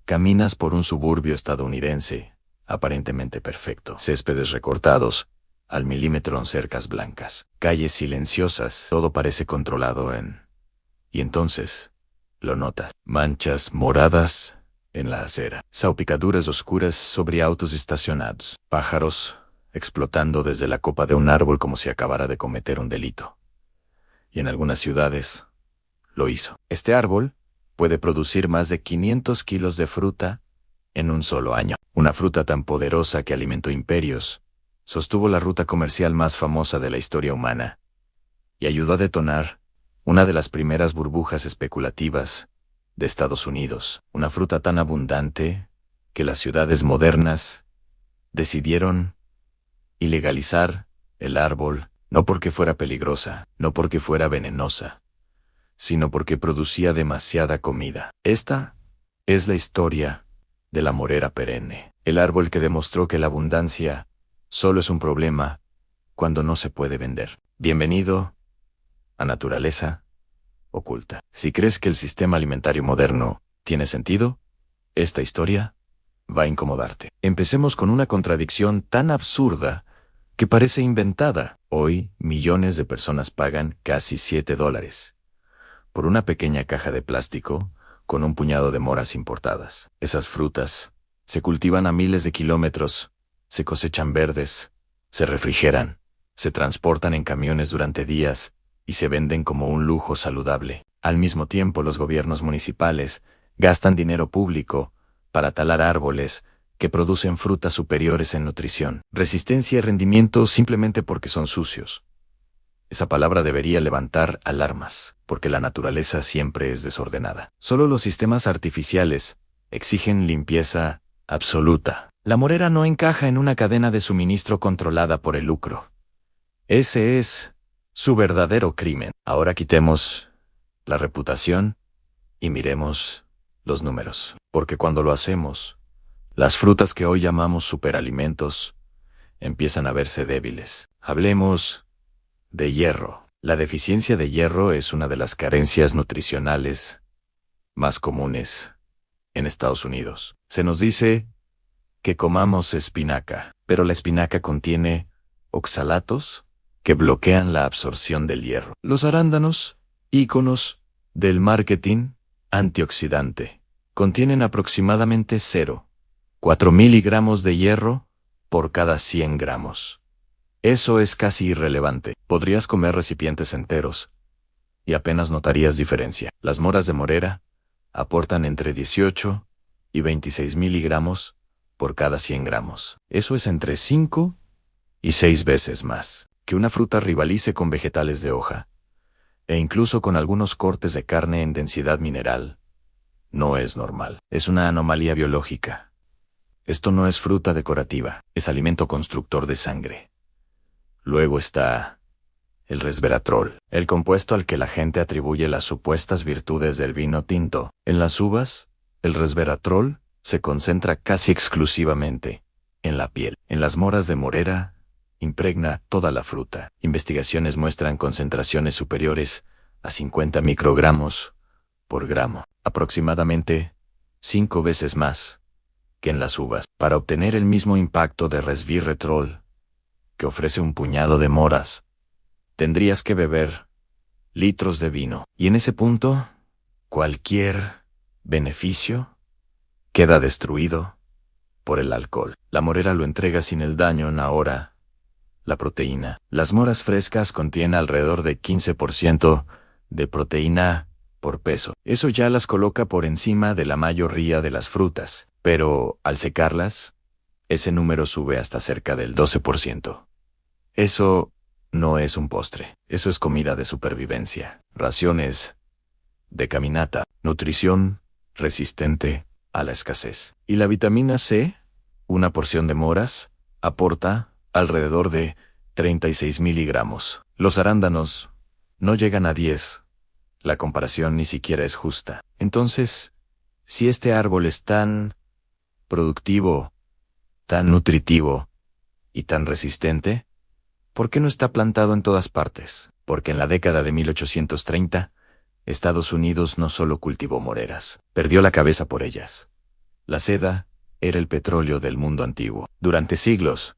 Caminas por un suburbio estadounidense, aparentemente perfecto. Céspedes recortados, al milímetro en cercas blancas. Calles silenciosas, todo parece controlado Y entonces, lo notas. Manchas moradas en la acera. Salpicaduras oscuras sobre autos estacionados. Pájaros explotando desde la copa de un árbol como si acabara de cometer un delito. Y en algunas ciudades, lo hizo. Este árbol puede producir más de 500 kilos de fruta en un solo año. Una fruta tan poderosa que alimentó imperios, sostuvo la ruta comercial más famosa de la historia humana y ayudó a detonar una de las primeras burbujas especulativas de Estados Unidos. Una fruta tan abundante que las ciudades modernas decidieron ilegalizar el árbol, no porque fuera peligrosa, no porque fuera venenosa, sino porque producía demasiada comida. Esta es la historia de la morera perenne, el árbol que demostró que la abundancia solo es un problema cuando no se puede vender. Bienvenido a Naturaleza Oculta. Si crees que el sistema alimentario moderno tiene sentido, esta historia va a incomodarte. Empecemos con una contradicción tan absurda que parece inventada. Hoy, millones de personas pagan casi $7 por una pequeña caja de plástico con un puñado de moras importadas. Esas frutas se cultivan a miles de kilómetros, se cosechan verdes, se refrigeran, se transportan en camiones durante días y se venden como un lujo saludable. Al mismo tiempo, los gobiernos municipales gastan dinero público para talar árboles que producen frutas superiores en nutrición, resistencia y rendimiento simplemente porque son sucios. Esa palabra debería levantar alarmas, porque la naturaleza siempre es desordenada. Solo los sistemas artificiales exigen limpieza absoluta. La morera no encaja en una cadena de suministro controlada por el lucro. Ese es su verdadero crimen. Ahora quitemos la reputación y miremos los números. Porque cuando lo hacemos, las frutas que hoy llamamos superalimentos empiezan a verse débiles. Hablemos de hierro. La deficiencia de hierro es una de las carencias nutricionales más comunes en Estados Unidos. Se nos dice que comamos espinaca, pero la espinaca contiene oxalatos que bloquean la absorción del hierro. Los arándanos, íconos del marketing antioxidante, contienen aproximadamente 0,4 miligramos de hierro por cada 100 gramos. Eso es casi irrelevante. Podrías comer recipientes enteros y apenas notarías diferencia. Las moras de morera aportan entre 18 y 26 miligramos por cada 100 gramos. Eso es entre 5 y 6 veces más. Que una fruta rivalice con vegetales de hoja, e incluso con algunos cortes de carne en densidad mineral, no es normal. Es una anomalía biológica. Esto no es fruta decorativa, es alimento constructor de sangre. Luego está el resveratrol, el compuesto al que la gente atribuye las supuestas virtudes del vino tinto. En las uvas, el resveratrol se concentra casi exclusivamente en la piel. En las moras de morera, impregna toda la fruta. Investigaciones muestran concentraciones superiores a 50 microgramos por gramo, aproximadamente 5 veces más que en las uvas. Para obtener el mismo impacto de resveratrol que ofrece un puñado de moras, tendrías que beber litros de vino. Y en ese punto, cualquier beneficio queda destruido por el alcohol. La morera lo entrega sin el daño en ahora. La proteína. Las moras frescas contienen alrededor de 15% de proteína por peso. Eso ya las coloca por encima de la mayoría de las frutas, pero al secarlas, ese número sube hasta cerca del 12%. Eso no es un postre, eso es comida de supervivencia. Raciones de caminata, nutrición resistente a la escasez. Y la vitamina C, una porción de moras, aporta alrededor de 36 miligramos. Los arándanos no llegan a 10. La comparación ni siquiera es justa. Entonces, si este árbol es tan productivo, tan nutritivo y tan resistente, ¿por qué no está plantado en todas partes? Porque en la década de 1830, Estados Unidos no solo cultivó moreras, perdió la cabeza por ellas. La seda era el petróleo del mundo antiguo. Durante siglos,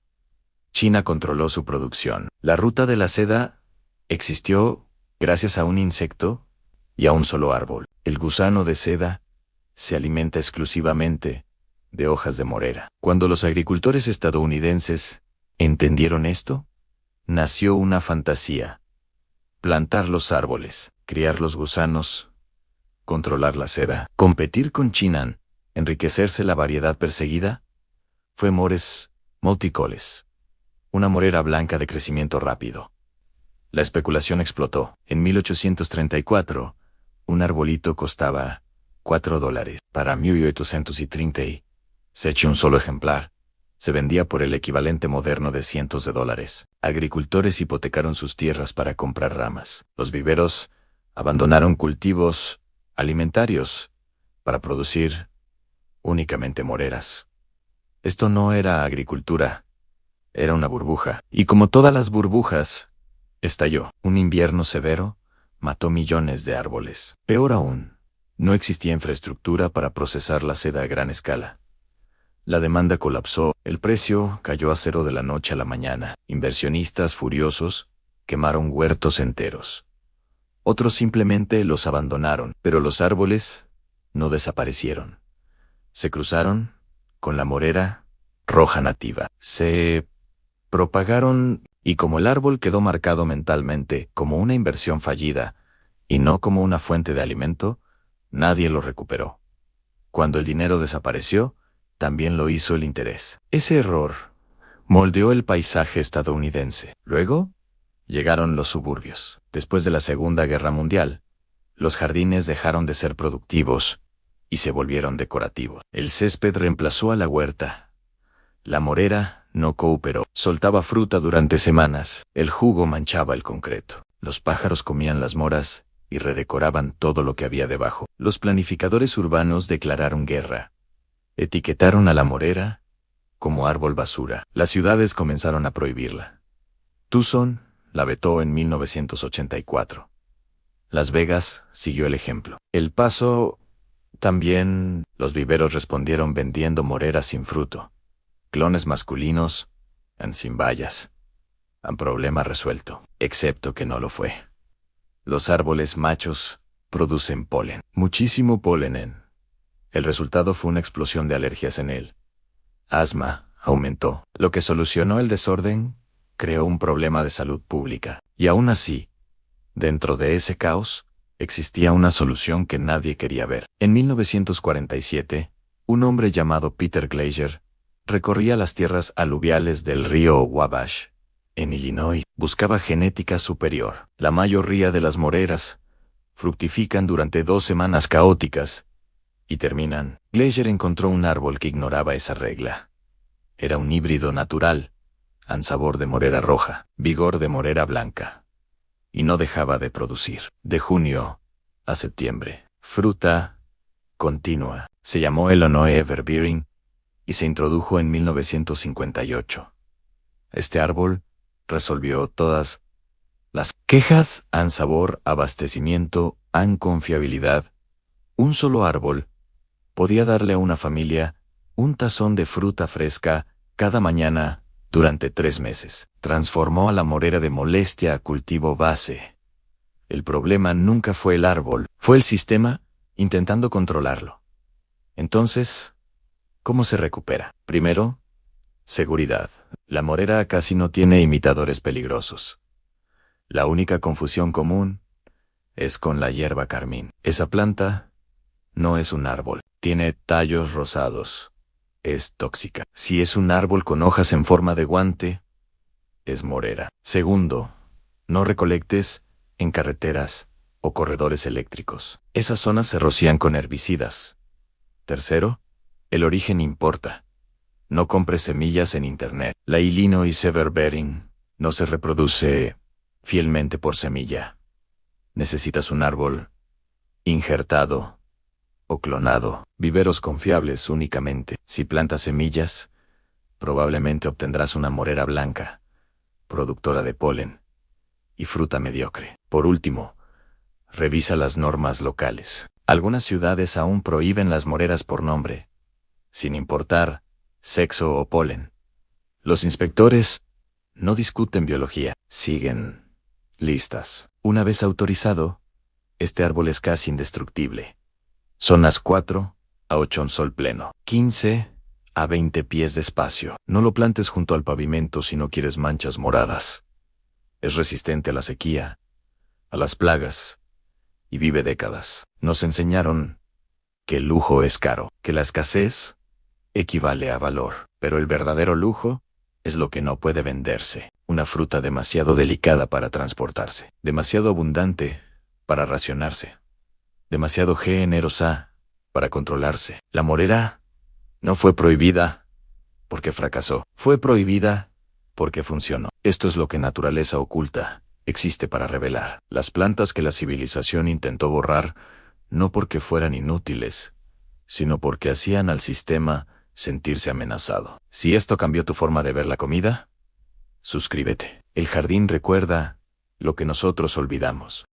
China controló su producción. La ruta de la seda existió gracias a un insecto y a un solo árbol. El gusano de seda se alimenta exclusivamente de hojas de morera. Cuando los agricultores estadounidenses entendieron esto, nació una fantasía: plantar los árboles, criar los gusanos, controlar la seda. Competir con China, enriquecerse la variedad perseguida, fue Mores multicoles, una morera blanca de crecimiento rápido. La especulación explotó. En 1834, un arbolito costaba $4. Para 1830, se echó un solo ejemplar. Se vendía por el equivalente moderno de cientos de dólares. Agricultores hipotecaron sus tierras para comprar ramas. Los viveros abandonaron cultivos alimentarios para producir únicamente moreras. Esto no era agricultura, era una burbuja. Y como todas las burbujas, estalló. Un invierno severo mató millones de árboles. Peor aún, no existía infraestructura para procesar la seda a gran escala. La demanda colapsó, el precio cayó a cero de la noche a la mañana. Inversionistas furiosos quemaron huertos enteros. Otros simplemente los abandonaron, pero los árboles no desaparecieron. Se cruzaron con la morera roja nativa. Se propagaron y como el árbol quedó marcado mentalmente como una inversión fallida y no como una fuente de alimento, nadie lo recuperó. Cuando el dinero desapareció, también lo hizo el interés. Ese error moldeó el paisaje estadounidense. Luego, llegaron los suburbios. Después de la Segunda Guerra Mundial, los jardines dejaron de ser productivos y se volvieron decorativos. El césped reemplazó a la huerta. La morera no cooperó. Soltaba fruta durante semanas. El jugo manchaba el concreto. Los pájaros comían las moras y redecoraban todo lo que había debajo. Los planificadores urbanos declararon guerra. Etiquetaron a la morera como árbol basura. Las ciudades comenzaron a prohibirla. Tucson la vetó en 1984. Las Vegas siguió el ejemplo. El Paso también. Los viveros respondieron vendiendo moreras sin fruto. Clones masculinos, sin bayas. Un problema resuelto, excepto que no lo fue. Los árboles machos producen polen. Muchísimo polen. El resultado fue una explosión de alergias en él. Asma aumentó. Lo que solucionó el desorden creó un problema de salud pública. Y aún así, dentro de ese caos, existía una solución que nadie quería ver. En 1947, un hombre llamado Peter Glazer recorría las tierras aluviales del río Wabash, en Illinois. Buscaba genética superior. La mayoría de las moreras fructifican durante 2 semanas caóticas y terminan. Glazer encontró un árbol que ignoraba esa regla. Era un híbrido natural, sabor de morera roja, vigor de morera blanca. Y no dejaba de producir. De junio a septiembre. Fruta continua. Se llamó Illinois Everbearing y se introdujo en 1958. Este árbol resolvió todas las quejas: sabor, abastecimiento, confiabilidad. Un solo árbol podía darle a una familia un tazón de fruta fresca cada mañana durante 3 meses. Transformó a la morera de molestia a cultivo base. El problema nunca fue el árbol, fue el sistema intentando controlarlo. Entonces, ¿cómo se recupera? Primero, seguridad. La morera casi no tiene imitadores peligrosos. La única confusión común es con la hierba carmín. Esa planta no es un árbol. Tiene tallos rosados. Es tóxica. Si es un árbol con hojas en forma de guante, es morera. Segundo, no recolectes en carreteras o corredores eléctricos. Esas zonas se rocían con herbicidas. Tercero, el origen importa. No compres semillas en internet. La Illinois Everbearing no se reproduce fielmente por semilla. Necesitas un árbol injertado o clonado. Viveros confiables únicamente. Si plantas semillas, probablemente obtendrás una morera blanca, productora de polen y fruta mediocre. Por último, revisa las normas locales. Algunas ciudades aún prohíben las moreras por nombre, sin importar sexo o polen. Los inspectores no discuten biología, siguen listas. Una vez autorizado, este árbol es casi indestructible. Zonas 4 a 8 en sol pleno, 15 a 20 pies de espacio. No lo plantes junto al pavimento si no quieres manchas moradas. Es resistente a la sequía, a las plagas, y vive décadas. Nos enseñaron que el lujo es caro, que la escasez equivale a valor, pero el verdadero lujo es lo que no puede venderse. Una fruta demasiado delicada para transportarse, demasiado abundante para racionarse, demasiado generosa para controlarse. La morera no fue prohibida porque fracasó, fue prohibida porque funcionó. Esto es lo que naturaleza oculta existe para revelar. Las plantas que la civilización intentó borrar, no porque fueran inútiles, sino porque hacían al sistema sentirse amenazado. Si esto cambió tu forma de ver la comida, suscríbete. El jardín recuerda lo que nosotros olvidamos.